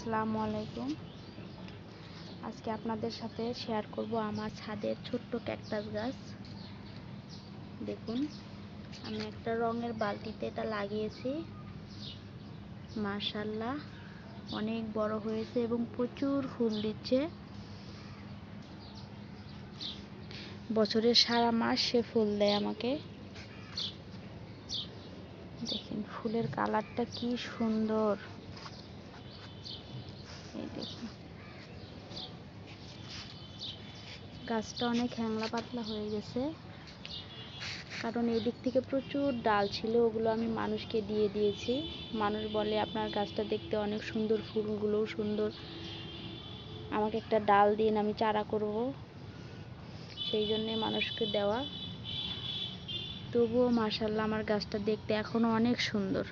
আসসালামু আলাইকুম। আজকে আপনাদের সাথে শেয়ার করব আমার ছাদের ছোট্ট ক্যাকটাস গাছ। দেখুন, আমি একটা রঙের বালতিতে এটা লাগিয়েছি। মাশাআল্লাহ, অনেক বড় হয়েছে এবং প্রচুর ফুল দিচ্ছে। বছরের সারা মাস সে ফুল দেয় আমাকে। দেখেন ফুলের কালারটা কি সুন্দর। এই দেখুন, গাছটা অনেক হ্যাংলা পাতলা হয়ে গেছে, কারণ এই দিক থেকে প্রচুর ডাল ছিল, ওগুলো আমি মানুষকে দিয়ে দিয়েছি। মানুষ বলে আপনার গাছটা দেখতে অনেক সুন্দর, ফুলগুলোও সুন্দর, আমাকে একটা ডাল দিন, আমি চারা করব। সেই জন্যে মানুষকে দেওয়া। তবুও মাশাআল্লাহ আমার গাছটা দেখতে এখনো অনেক সুন্দর।